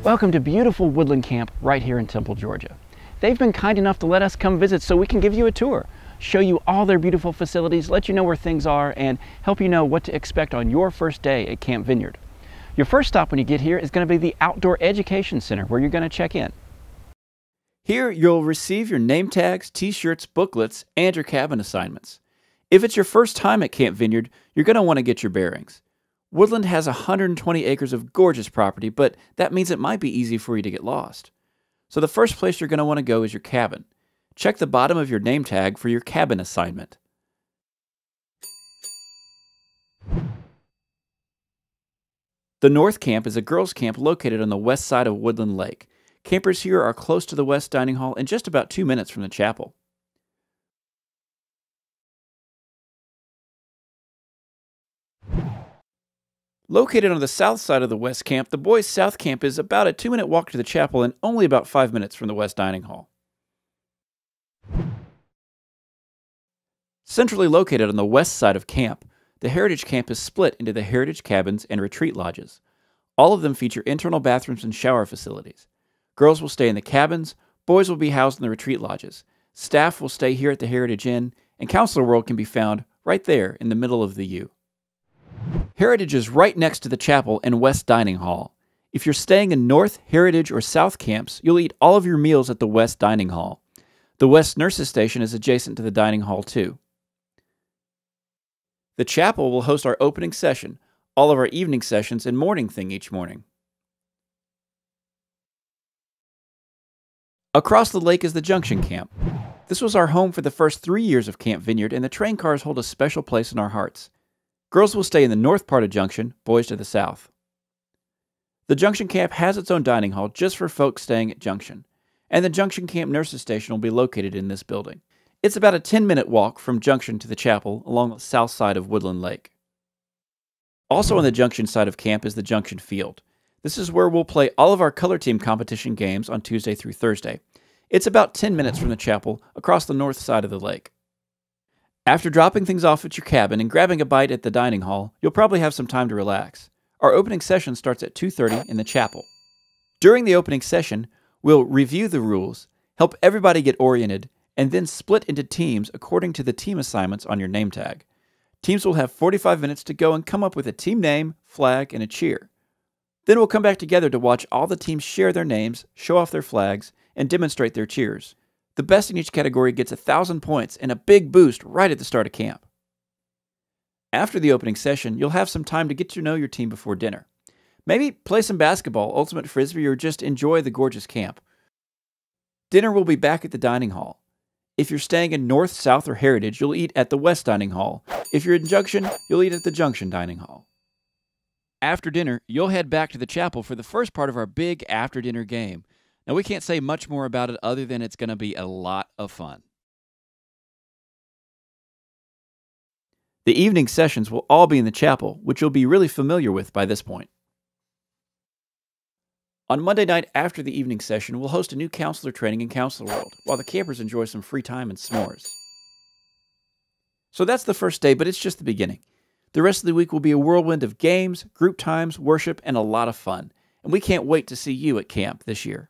Welcome to beautiful Woodland Camp right here in Temple, Georgia. They've been kind enough to let us come visit so we can give you a tour, show you all their beautiful facilities, let you know where things are, and help you know what to expect on your first day at Camp Vineyard. Your first stop when you get here is going to be the Outdoor Education Center, where you're going to check in. Here you'll receive your name tags, t-shirts, booklets, and your cabin assignments. If it's your first time at Camp Vineyard, you're going to want to get your bearings. Woodland has 120 acres of gorgeous property, but that means it might be easy for you to get lost. So the first place you're going to want to go is your cabin. Check the bottom of your name tag for your cabin assignment. The North Camp is a girls' camp located on the west side of Woodland Lake. Campers here are close to the West Dining Hall and just about 2 minutes from the chapel. Located on the south side of the West Camp, the Boys' South Camp is about a 2-minute walk to the chapel and only about 5 minutes from the West Dining Hall. Centrally located on the west side of camp, the Heritage Camp is split into the Heritage Cabins and Retreat Lodges. All of them feature internal bathrooms and shower facilities. Girls will stay in the cabins, boys will be housed in the Retreat Lodges. Staff will stay here at the Heritage Inn, and Counselor World can be found right there in the middle of the U. Heritage is right next to the chapel and West Dining Hall. If you're staying in North, Heritage, or South camps, you'll eat all of your meals at the West Dining Hall. The West Nurses Station is adjacent to the dining hall too. The chapel will host our opening session, all of our evening sessions, and morning thing each morning. Across the lake is the Junction Camp. This was our home for the first 3 years of Camp Vineyard, and the train cars hold a special place in our hearts. Girls will stay in the north part of Junction, boys to the south. The Junction Camp has its own dining hall just for folks staying at Junction, and the Junction Camp Nurses Station will be located in this building. It's about a 10-minute walk from Junction to the chapel along the south side of Woodland Lake. Also on the Junction side of camp is the Junction Field. This is where we'll play all of our color team competition games on Tuesday through Thursday. It's about 10 minutes from the chapel across the north side of the lake. After dropping things off at your cabin and grabbing a bite at the dining hall, you'll probably have some time to relax. Our opening session starts at 2:30 in the chapel. During the opening session, we'll review the rules, help everybody get oriented, and then split into teams according to the team assignments on your name tag. Teams will have 45 minutes to go and come up with a team name, flag, and a cheer. Then we'll come back together to watch all the teams share their names, show off their flags, and demonstrate their cheers. The best in each category gets 1,000 points and a big boost right at the start of camp. After the opening session, you'll have some time to get to know your team before dinner. Maybe play some basketball, ultimate frisbee, or just enjoy the gorgeous camp. Dinner will be back at the dining hall. If you're staying in North, South, or Heritage, you'll eat at the West Dining Hall. If you're in Junction, you'll eat at the Junction Dining Hall. After dinner, you'll head back to the chapel for the first part of our big after-dinner game. Now, we can't say much more about it other than it's going to be a lot of fun. The evening sessions will all be in the chapel, which you'll be really familiar with by this point. On Monday night after the evening session, we'll host a new counselor training in Counselor World, while the campers enjoy some free time and s'mores. So that's the first day, but it's just the beginning. The rest of the week will be a whirlwind of games, group times, worship, and a lot of fun. And we can't wait to see you at camp this year.